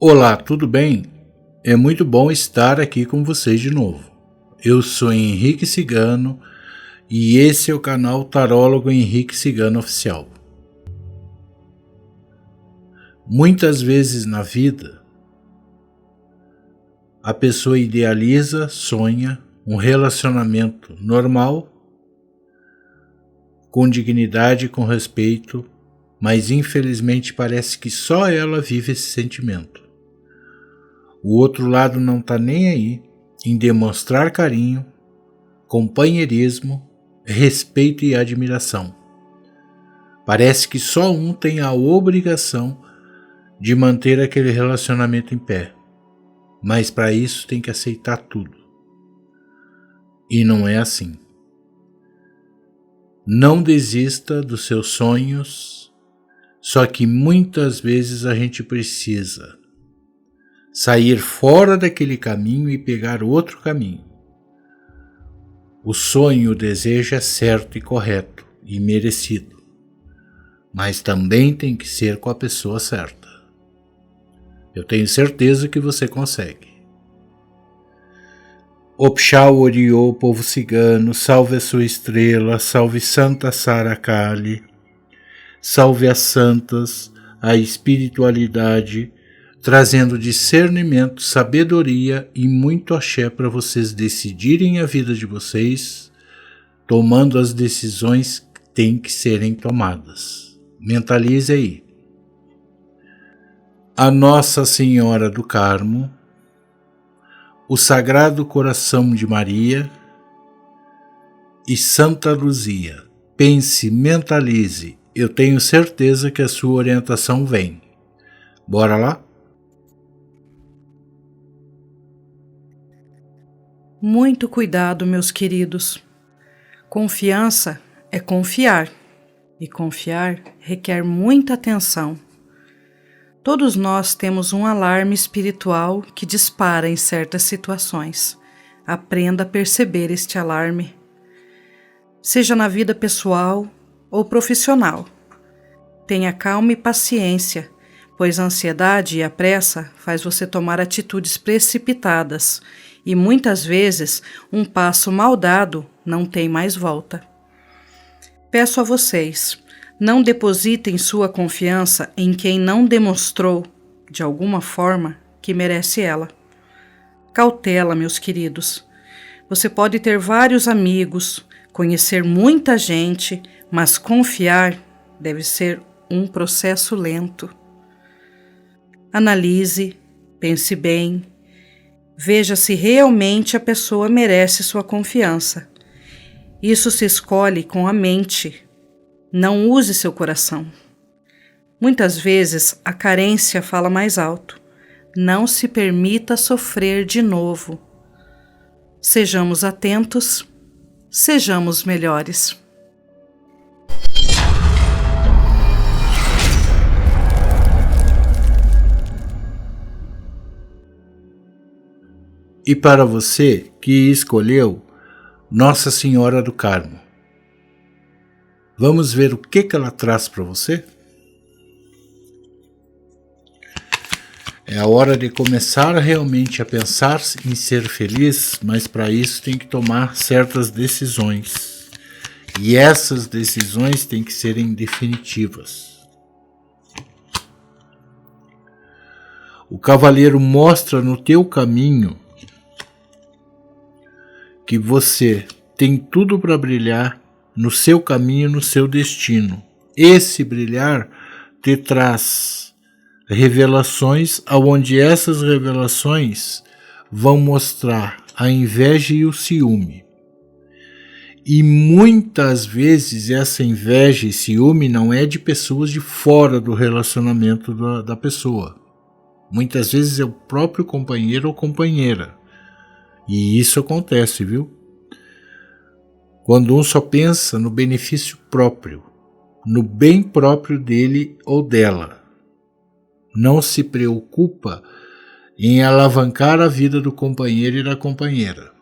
Olá, tudo bem? É muito bom estar aqui com vocês de novo. Eu sou Henrique Cigano e esse é o canal Tarólogo Henrique Cigano Oficial. Muitas vezes na vida, a pessoa idealiza, sonha um relacionamento normal, com dignidade e com respeito, mas infelizmente parece que só ela vive esse sentimento. O outro lado não está nem aí em demonstrar carinho, companheirismo, respeito e admiração. Parece que só um tem a obrigação de manter aquele relacionamento em pé, mas para isso tem que aceitar tudo. E não é assim. Não desista dos seus sonhos, só que muitas vezes a gente precisa sair fora daquele caminho e pegar outro caminho. O sonho, o desejo é certo e correto e merecido, mas também tem que ser com a pessoa certa. Eu tenho certeza que você consegue. Opshal Oriô, povo cigano, salve a sua estrela, salve Santa Sara Kali, salve as santas, a espiritualidade, trazendo discernimento, sabedoria e muito axé para vocês decidirem a vida de vocês, tomando as decisões que têm que serem tomadas. Mentalize aí. A Nossa Senhora do Carmo, o Sagrado Coração de Maria e Santa Luzia. Pense, mentalize. Eu tenho certeza que a sua orientação vem. Bora lá? Muito cuidado, meus queridos. Confiança é confiar, e confiar requer muita atenção. Todos nós temos um alarme espiritual que dispara em certas situações. Aprenda a perceber este alarme, seja na vida pessoal ou profissional. Tenha calma e paciência, pois a ansiedade e a pressa faz você tomar atitudes precipitadas e muitas vezes um passo mal dado não tem mais volta. Peço a vocês, não depositem sua confiança em quem não demonstrou, de alguma forma, que merece ela. Cautela, meus queridos. Você pode ter vários amigos, conhecer muita gente, mas confiar deve ser um processo lento. Analise, pense bem, veja se realmente a pessoa merece sua confiança. Isso se escolhe com a mente. Não use seu coração. Muitas vezes a carência fala mais alto. Não se permita sofrer de novo. Sejamos atentos, sejamos melhores. E para você que escolheu Nossa Senhora do Carmo, vamos ver o que ela traz para você? É a hora de começar realmente a pensar em ser feliz, mas para isso tem que tomar certas decisões. E essas decisões têm que serem definitivas. O cavaleiro mostra no teu caminho que você tem tudo para brilhar no seu caminho, no seu destino. Esse brilhar te traz revelações, aonde essas revelações vão mostrar a inveja e o ciúme. E muitas vezes essa inveja e ciúme não é de pessoas de fora do relacionamento da pessoa. Muitas vezes é o próprio companheiro ou companheira. E isso acontece, viu? Quando um só pensa no benefício próprio, no bem próprio dele ou dela, não se preocupa em alavancar a vida do companheiro e da companheira.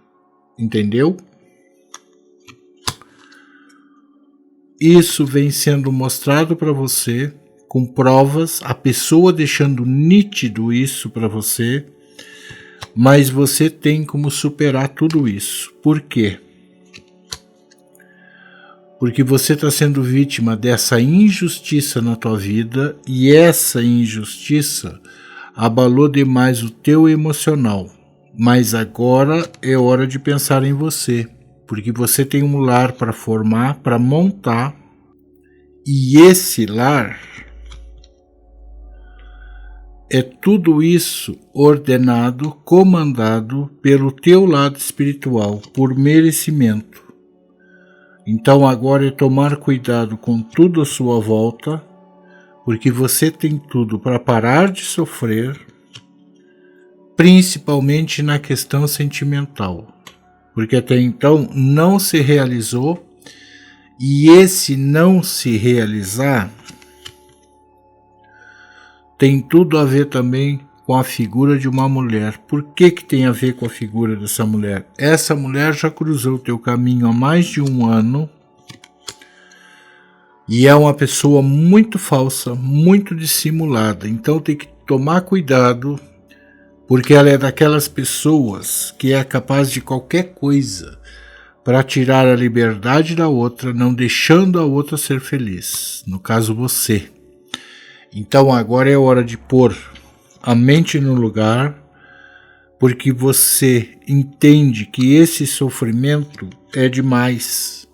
Entendeu? Isso vem sendo mostrado para você com provas, a pessoa deixando nítido isso para você, mas você tem como superar tudo isso. Por quê? Porque você está sendo vítima dessa injustiça na tua vida e essa injustiça abalou demais o teu emocional. Mas agora é hora de pensar em você, porque você tem um lar para formar, para montar, e esse lar é tudo isso ordenado, comandado pelo teu lado espiritual, por merecimento. Então agora é tomar cuidado com tudo à sua volta, porque você tem tudo para parar de sofrer, principalmente na questão sentimental, porque até então não se realizou, e esse não se realizar tem tudo a ver também com a figura de uma mulher. Por que tem a ver com a figura dessa mulher? Essa mulher já cruzou o teu caminho há mais de 1 ano e é uma pessoa muito falsa, muito dissimulada. Então tem que tomar cuidado, porque ela é daquelas pessoas que é capaz de qualquer coisa para tirar a liberdade da outra, não deixando a outra ser feliz. No caso, você. Então agora é hora de pôr a mente no lugar, porque você entende que esse sofrimento é demais.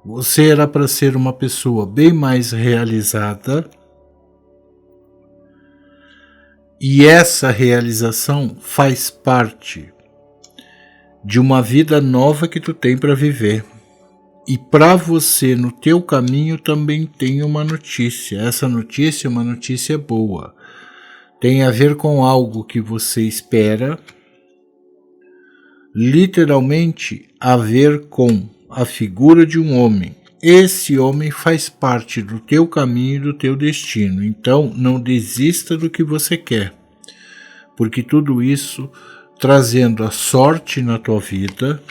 Você era para ser uma pessoa bem mais realizada, e essa realização faz parte de uma vida nova que tu tem para viver. E para você, no teu caminho, também tem uma notícia. Essa notícia é uma notícia boa. Tem a ver com algo que você espera, literalmente a ver com a figura de um homem. Esse homem faz parte do teu caminho e do teu destino. Então, não desista do que você quer, porque tudo isso trazendo a sorte na tua vida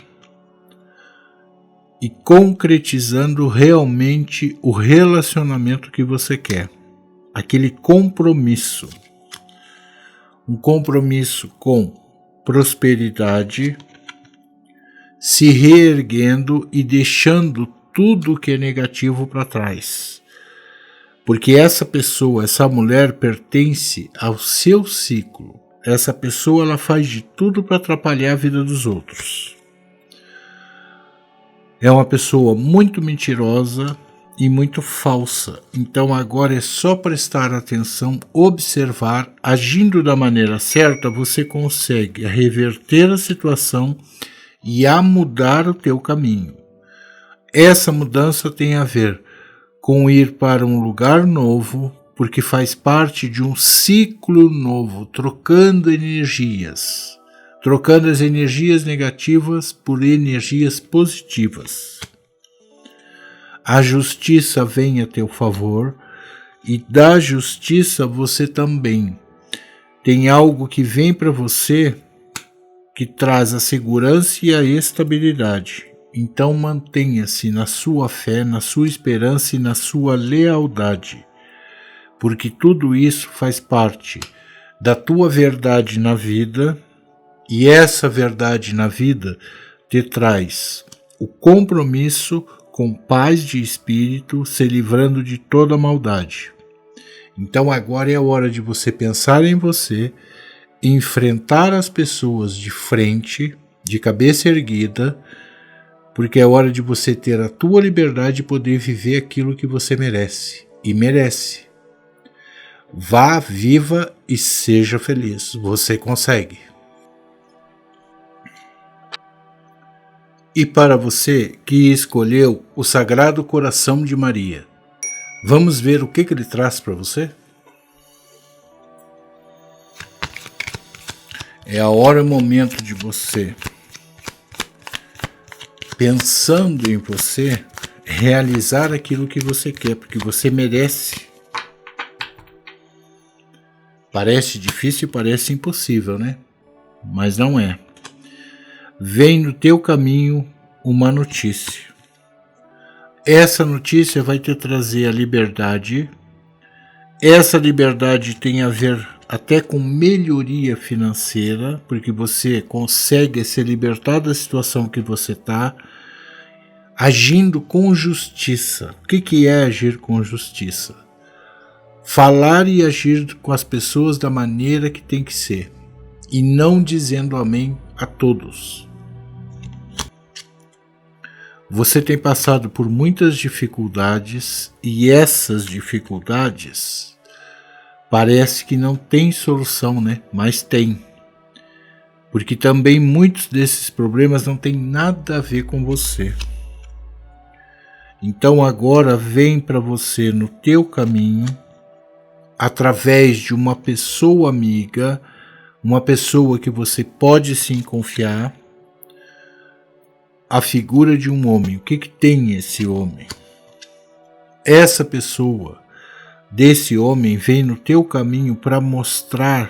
e concretizando realmente o relacionamento que você quer. Aquele compromisso. Um compromisso com prosperidade, se reerguendo e deixando tudo que é negativo para trás. Porque essa pessoa, essa mulher pertence ao seu ciclo. Essa pessoa ela faz de tudo para atrapalhar a vida dos outros. É uma pessoa muito mentirosa e muito falsa. Então agora é só prestar atenção, observar, agindo da maneira certa, você consegue reverter a situação e a mudar o teu caminho. Essa mudança tem a ver com ir para um lugar novo, porque faz parte de um ciclo novo, trocando energias. Trocando as energias negativas por energias positivas. A justiça vem a teu favor e da justiça você também tem algo que vem para você que traz a segurança e a estabilidade. Então mantenha-se na sua fé, na sua esperança e na sua lealdade, porque tudo isso faz parte da tua verdade na vida. E essa verdade na vida te traz o compromisso com paz de espírito, se livrando de toda maldade. Então agora é a hora de você pensar em você, enfrentar as pessoas de frente, de cabeça erguida, porque é hora de você ter a tua liberdade e poder viver aquilo que você merece. E merece. Vá, viva e seja feliz. Você consegue. E para você que escolheu o Sagrado Coração de Maria, vamos ver o que ele traz para você? É a hora e o momento de você, pensando em você, realizar aquilo que você quer, porque você merece. Parece difícil, parece impossível, né? Mas não é. Vem no teu caminho uma notícia. Essa notícia vai te trazer a liberdade, Essa liberdade tem a ver até com melhoria financeira, porque você consegue se libertar da situação que você está, agindo com justiça. O que é agir com justiça? Falar e agir com as pessoas da maneira que tem que ser, e não dizendo amém a todos. Você tem passado por muitas dificuldades, e essas dificuldades parece que não tem solução, né? Mas tem. Porque também muitos desses problemas não tem nada a ver com você. Então agora vem para você no teu caminho, através de uma pessoa amiga, uma pessoa que você pode sim confiar, a figura de um homem. O que tem esse homem? Essa pessoa, desse homem, vem no teu caminho para mostrar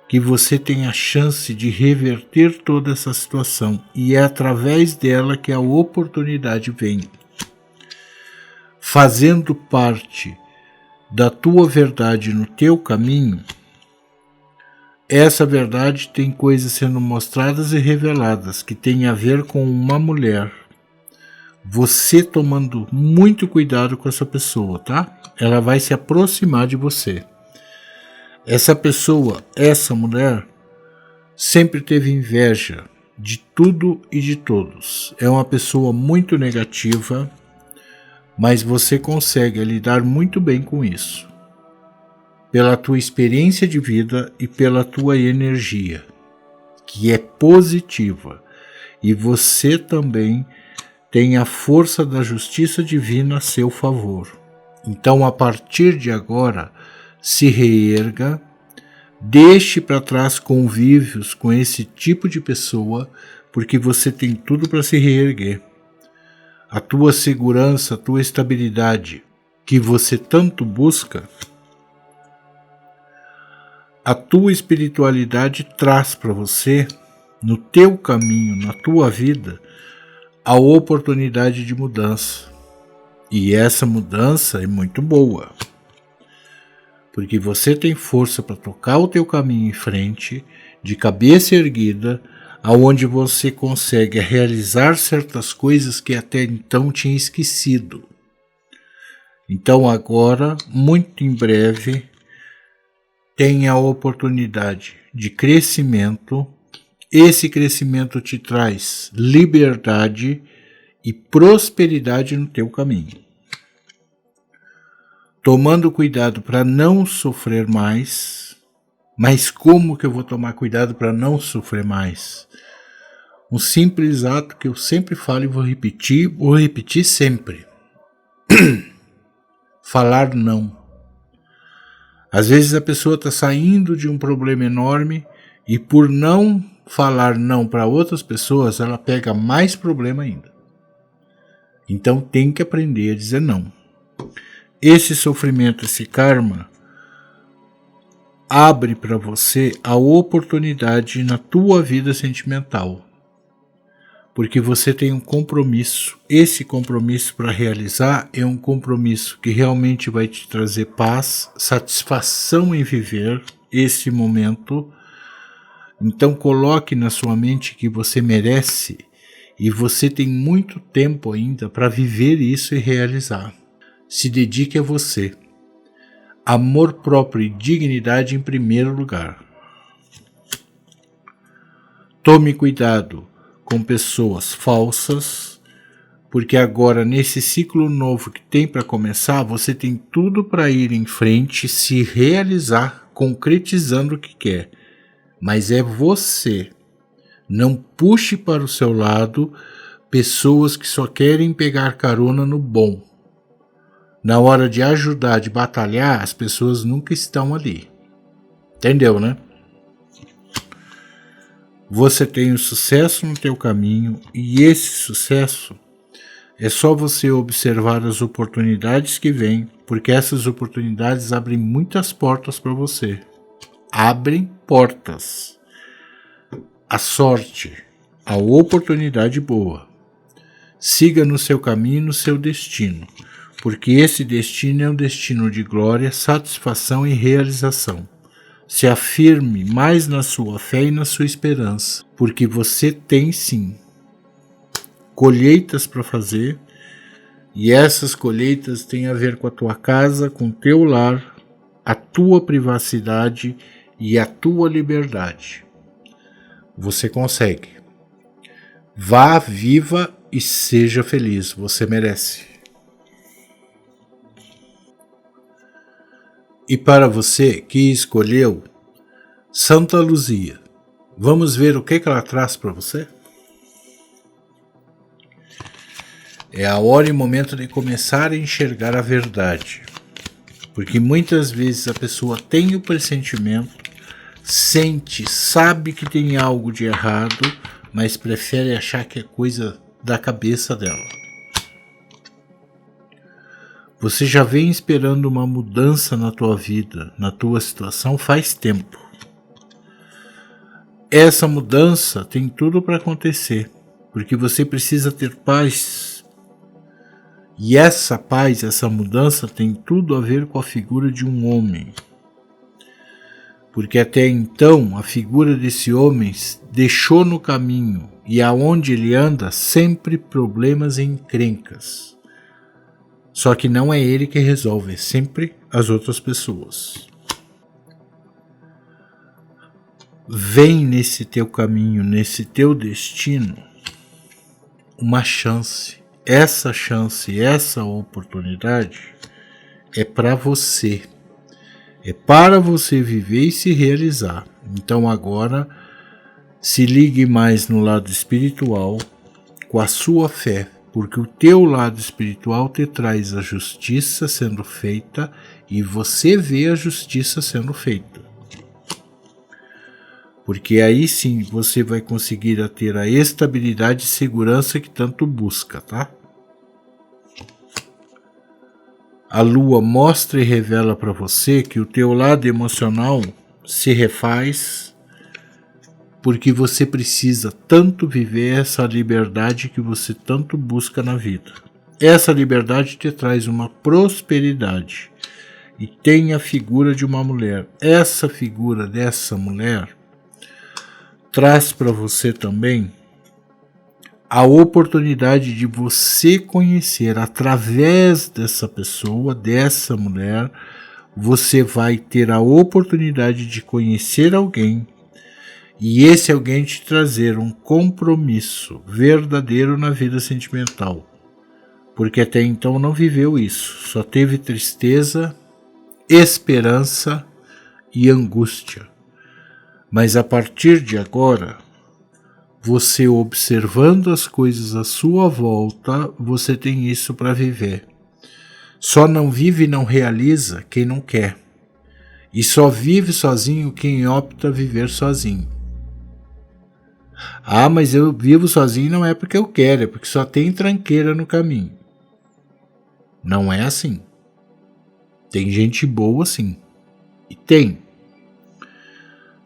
que você tem a chance de reverter toda essa situação, e é através dela que a oportunidade vem. Fazendo parte da tua verdade no teu caminho, essa verdade tem coisas sendo mostradas e reveladas que tem a ver com uma mulher. Você tomando muito cuidado com essa pessoa, tá? Ela vai se aproximar de você. Essa pessoa, essa mulher, sempre teve inveja de tudo e de todos. É uma pessoa muito negativa, mas você consegue lidar muito bem com isso, pela tua experiência de vida e pela tua energia, que é positiva, e você também tem a força da justiça divina a seu favor. Então, a partir de agora, se reerga, deixe para trás convívios com esse tipo de pessoa, porque você tem tudo para se reerguer. A tua segurança, a tua estabilidade, que você tanto busca, a tua espiritualidade traz para você, no teu caminho, na tua vida, a oportunidade de mudança. E essa mudança é muito boa, porque você tem força para tocar o teu caminho em frente, de cabeça erguida, aonde você consegue realizar certas coisas que até então tinha esquecido. Então agora, muito em breve, tem a oportunidade de crescimento. Esse crescimento te traz liberdade e prosperidade no teu caminho. Tomando cuidado para não sofrer mais. Mas como que eu vou tomar cuidado para não sofrer mais? Um simples ato que eu sempre falo e vou repetir sempre. Falar não. Às vezes a pessoa está saindo de um problema enorme e por não falar não para outras pessoas, ela pega mais problema ainda. Então tem que aprender a dizer não. Esse sofrimento, esse karma, abre para você a oportunidade na tua vida sentimental. Porque você tem um compromisso. Esse compromisso para realizar é um compromisso que realmente vai te trazer paz, satisfação em viver esse momento. Então coloque na sua mente que você merece e você tem muito tempo ainda para viver isso e realizar. Se dedique a você. Amor próprio e dignidade em primeiro lugar. Tome cuidado com pessoas falsas, porque agora nesse ciclo novo que tem para começar, você tem tudo para ir em frente, se realizar, concretizando o que quer. Mas é você. Não puxe para o seu lado pessoas que só querem pegar carona no bom. Na hora de ajudar, de batalhar, as pessoas nunca estão ali. Entendeu, né? Você tem o sucesso no teu caminho e esse sucesso é só você observar as oportunidades que vêm, porque essas oportunidades abrem muitas portas para você. Abrem portas. A sorte, a oportunidade boa. Siga no seu caminho e no seu destino. porque esse destino é um destino de glória, satisfação e realização. Se afirme mais na sua fé e na sua esperança, porque você tem sim colheitas para fazer, e essas colheitas têm a ver com a tua casa, com o teu lar, a tua privacidade e a tua liberdade. Você consegue. Vá, viva e seja feliz. Você merece. E para você que escolheu Santa Luzia, vamos ver o que ela traz para você? É a hora e momento de começar a enxergar a verdade. Porque muitas vezes a pessoa tem o pressentimento, sente, sabe que tem algo de errado, mas prefere achar que é coisa da cabeça dela. Você já vem esperando uma mudança na tua vida, na tua situação faz tempo. Essa mudança tem tudo para acontecer, porque você precisa ter paz. E essa paz, essa mudança tem tudo a ver com a figura de um homem. Porque até então a figura desse homem deixou no caminho e aonde ele anda sempre problemas e encrencas. Só que não é ele que resolve, é sempre as outras pessoas. Vem nesse teu caminho, nesse teu destino, uma chance. Essa chance, essa oportunidade é para você. É para você viver e se realizar. Então agora se ligue mais no lado espiritual com a sua fé, porque o teu lado espiritual te traz a justiça sendo feita e você vê a justiça sendo feita. Porque aí sim você vai conseguir ter a estabilidade e segurança que tanto busca, tá? A lua mostra e revela para você que o teu lado emocional se refaz porque você precisa tanto viver essa liberdade que você tanto busca na vida. Essa liberdade te traz uma prosperidade e tem a figura de uma mulher. Essa figura dessa mulher traz para você também a oportunidade de você conhecer através dessa pessoa, dessa mulher, você vai ter a oportunidade de conhecer alguém e esse alguém te trazer um compromisso verdadeiro na vida sentimental. Porque até então não viveu isso, só teve tristeza, esperança e angústia. Mas a partir de agora, você observando as coisas à sua volta, você tem isso para viver. Só não vive e não realiza quem não quer. E só vive sozinho quem opta viver sozinho. Ah, mas eu vivo sozinho não é porque eu quero, é porque só tem tranqueira no caminho. Não é assim. Tem gente boa sim. E tem.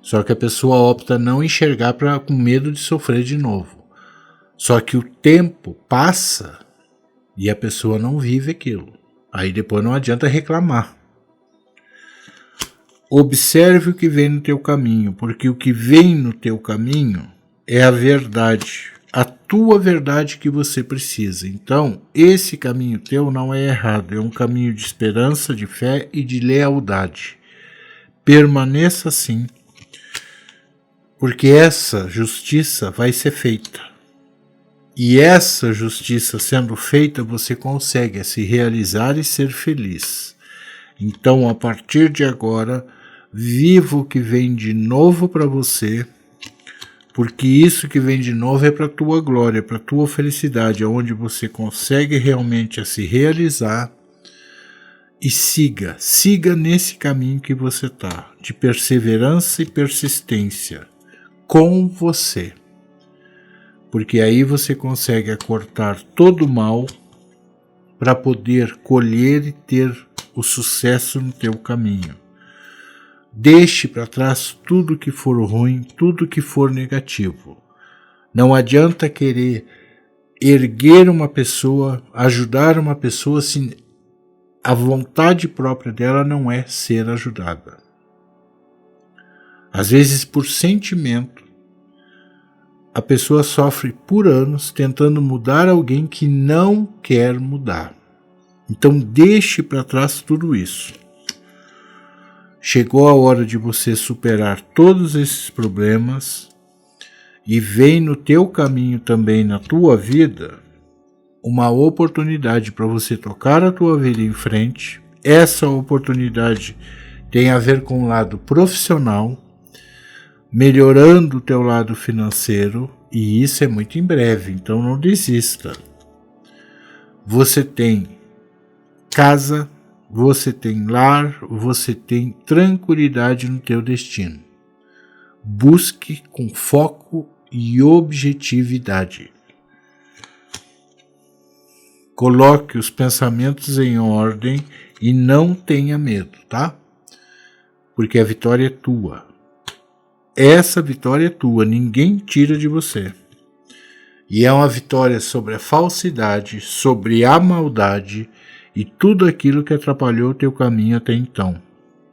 Só que a pessoa opta não enxergar com medo de sofrer de novo. Só que o tempo passa e a pessoa não vive aquilo. Aí depois não adianta reclamar. Observe o que vem no teu caminho, porque o que vem no teu caminho é a verdade, a tua verdade que você precisa. Então, esse caminho teu não é errado, é um caminho de esperança, de fé e de lealdade. Permaneça assim, porque essa justiça vai ser feita. E essa justiça sendo feita, você consegue se realizar e ser feliz. Então, a partir de agora, viva o que vem de novo para você, porque isso que vem de novo é para a tua glória, para a tua felicidade, onde você consegue realmente se realizar. E siga nesse caminho que você está, de perseverança e persistência, com você. Porque aí você consegue acortar todo o mal para poder colher e ter o sucesso no teu caminho. Deixe para trás tudo que for ruim, tudo que for negativo. Não adianta querer erguer uma pessoa, ajudar uma pessoa se a vontade própria dela não é ser ajudada. Às vezes, por sentimento, a pessoa sofre por anos tentando mudar alguém que não quer mudar. Então deixe para trás tudo isso. Chegou a hora de você superar todos esses problemas e vem no teu caminho também, na tua vida, uma oportunidade para você tocar a tua vida em frente. Essa oportunidade tem a ver com o lado profissional, melhorando o teu lado financeiro, e isso é muito em breve, então não desista. Você tem casa, você tem lar, você tem tranquilidade no teu destino. Busque com foco e objetividade. Coloque os pensamentos em ordem e não tenha medo, tá? Porque a vitória é tua. Essa vitória é tua, ninguém tira de você. E é uma vitória sobre a falsidade, sobre a maldade e tudo aquilo que atrapalhou o teu caminho até então.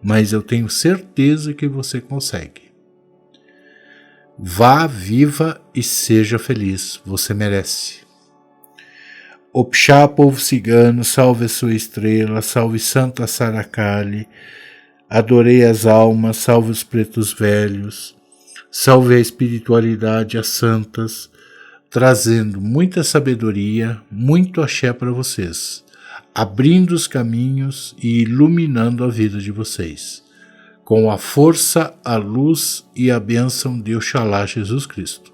Mas eu tenho certeza que você consegue. Vá, viva e seja feliz, você merece. Opxá, povo cigano, salve a sua estrela, salve Santa Saracali, adorei as almas, salve os pretos velhos, salve a espiritualidade, as santas, trazendo muita sabedoria, muito axé para vocês, abrindo os caminhos e iluminando a vida de vocês, com a força, a luz e a bênção de Oxalá Jesus Cristo.